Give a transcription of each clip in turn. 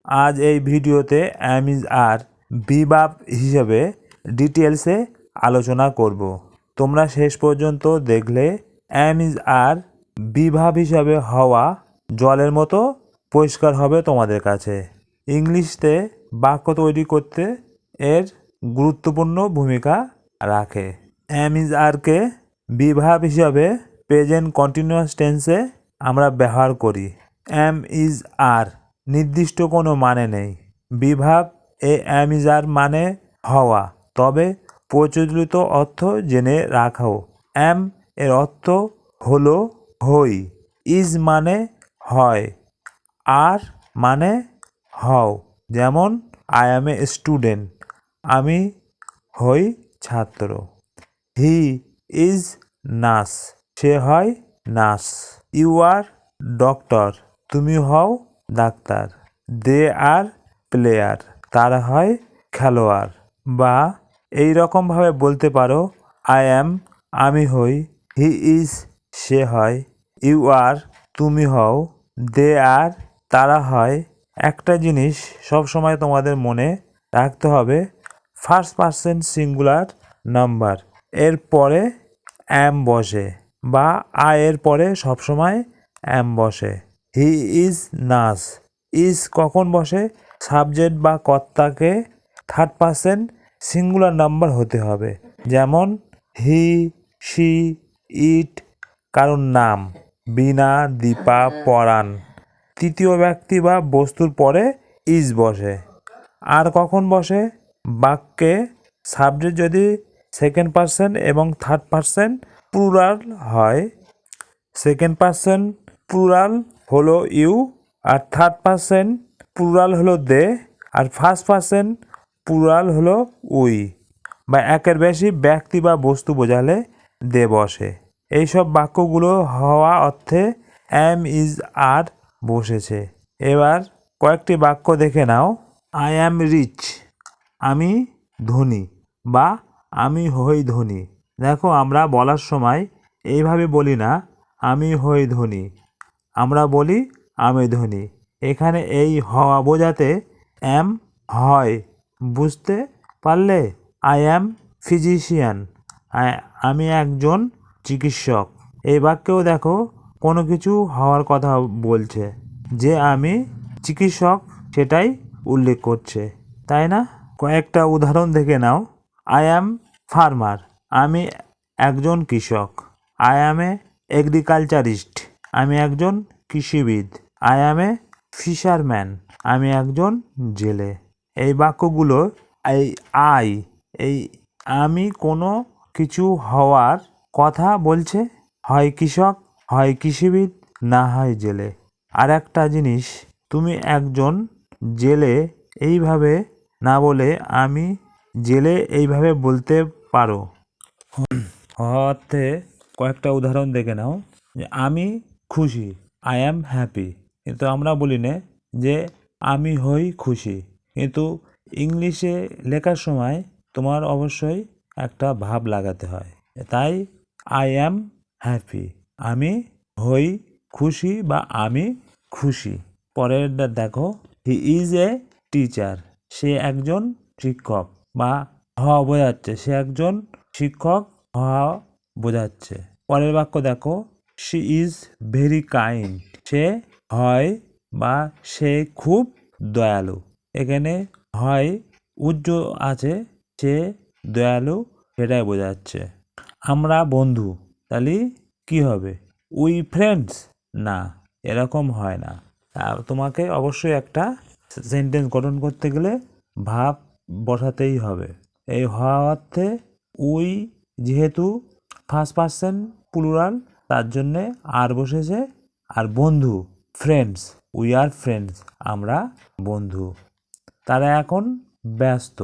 আজ এই ভিডিওতে অ্যাম ইজ আর বিভাব হিসেবে ডিটেলসে আলোচনা করব। তোমরা শেষ পর্যন্ত দেখলে অ্যাম ইজ আর বিভাব হিসাবে হওয়া জলের মতো পরিষ্কার হবে তোমাদের কাছে। ইংলিশতে বাক্য তৈরি করতে এর গুরুত্বপূর্ণ ভূমিকা রাখে। অ্যাম ইজ আরকে বিভাব হিসাবে প্রেজেন্ট কন্টিনিউয়াস টেন্সে আমরা ব্যবহার করি। অ্যাম ইজ আর নির্দিষ্ট কোনো মানে নেই। বিভাব অ্যাম ইজ আর মানে হওয়া, তবে প্রচলিত অর্থ জেনে রাখো। অ্যাম এর অর্থ হলো হই, ইজ মানে হয়, আর মানে হও। যেমন আই অ্যাম এ স্টুডেন্ট, আমি হই ছাত্র। হি ইজ নার্স, সে হয় নার্স। ইউ আর ডক্টর, তুমি হও ডাক্তার। দে আর প্লেয়ার, তারা হয় খেলোয়াড়। বা এই রকমভাবে বলতে পারো, আই অ্যাম আমি হই, হি ইজ সে হয়, ইউ আর তুমি হও, দে আর তারা হয়। একটা জিনিস সবসময় তোমাদের মনে রাখতে হবে, ফার্স্ট পারসন সিঙ্গুলার নাম্বার এর পরে অ্যাম বসে, বা আই এর পরে সবসময় অ্যাম বসে। হি ইজ নার্স, ইজ কখন বসে? সাবজেক্ট বা কর্তাকে থার্ড পারসন সিঙ্গুলার নাম্বার হতে হবে। যেমন হি, শি, ইট কারণ নাম, বিনা, দীপা, পরাণ। তৃতীয় ব্যক্তি বা বস্তুর পরে ইজ বসে। আর কখন বসে? বাক্যে সাবজেক্ট যদি সেকেন্ড পারসন এবং থার্ড পারসন প্লুরাল হয়। সেকেন্ড পারসন প্লুরাল হলো ইউ, আর থার্ড পারসন প্লুরাল হলো দে, আর ফার্স্ট পারসন প্লুরাল হলো উই। বা একের বেশি ব্যক্তি বা বস্তু বোঝালে দে বসে। এইসব বাক্যগুলো হওয়া অর্থে অ্যাম ইজ আর বসেছে। এবার কয়েকটি বাক্য দেখে নাও। আই অ্যাম রিচ, আমি ধনী, বা আমি হই ধনী। দেখো, আমরা বলার সময় এইভাবে বলি না আমি হই ধনী, আমরা বলি আমি ধনী। এখানে এই হওয়া বোঝাতে অ্যাম হয়, বুঝতে পারলে? আই অ্যাম ফিজিশিয়ান, আমি একজন চিকিৎসক। এই বাক্যেও দেখো কোনো কিছু হওয়ার কথা বলছে, যে আমি চিকিৎসক সেটাই উল্লেখ করছে, তাই না? কয়েকটা উদাহরণ দেখে নাও। আই অ্যাম ফার্মার, আমি একজন কৃষক। আই অ্যাম এ এগ্রিকালচারিস্ট, আমি একজন কৃষিবিদ। আই অ্যাম এ ফিশারম্যান, আমি একজন জেলে। এই বাক্যগুলো এই আমি কোনো কিছু হওয়ার কথা বলছে, হয় কৃষক, হয় কৃষিবিদ, না হয় জেলে। আর একটা জিনিস, তুমি একজন জেলে এইভাবে না বলে আমি জেলে এইভাবে বলতে পারো। অর্থে কয়েকটা উদাহরণ দেখে নাও। যে আমি খুশি, আই অ্যাম হ্যাপি, কিন্তু আমরা বলি না যে আমি হই খুশি। কিন্তু ইংলিশে লেখার সময় তোমার অবশ্যই একটা ভাব লাগাতে হয়। তাই আই অ্যাম হ্যাপি, আমি হই খুশি বা আমি খুশি। পরেরটা দেখো, হি ইজ এ টিচার, সে একজন শিক্ষক, বা হওয়া বোঝাচ্ছে সে একজন শিক্ষক হওয়া বোঝাচ্ছে। পরের বাক্য দেখো, শি ইজ ভেরি কাইন্ড, সে হয় বা সে খুব দয়ালু। এখানে হয় উজ্জ আছে, সে দয়ালু, সেটাই বোঝাচ্ছে। আমরা বন্ধু, তাহলে কি হবে? উই ফ্রেন্ডস, না, এরকম হয় না। তোমাকে অবশ্যই একটা সেন্টেন্স গঠন করতে গেলে ভাব বসাতেই হবে। এই হওয়া অর্থে উই যেহেতু ফার্স্ট পারসন প্লুরাল, তার জন্যে আর বসেছে। আর বন্ধু ফ্রেন্ডস, উই আর ফ্রেন্ডস, আমরা বন্ধু। তারা এখন ব্যস্ত,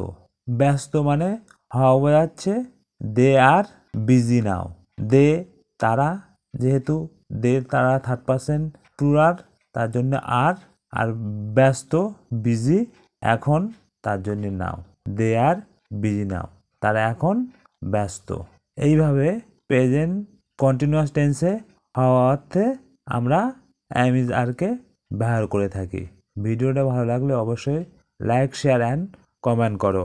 ব্যস্ত মানে হওয়া বোঝাচ্ছে দে আর বিজি নাও। দে তারা, যেহেতু দে তারা থার্ড পারসন প্লুরাল, তার জন্য আর ব্যস্ত বিজি এখন, তার জন্য নাও। দে আর বিজি নাও, তারা এখন ব্যস্ত। এইভাবে প্রেজেন্ট কন্টিনিউয়াস টেন্সে হওয়া অর্থে আমরা অ্যাম ইজ আরকে ব্যবহার করে থাকি। ভিডিওটা ভালো লাগলে অবশ্যই লাইক শেয়ার অ্যান্ড কমেন্ট করো।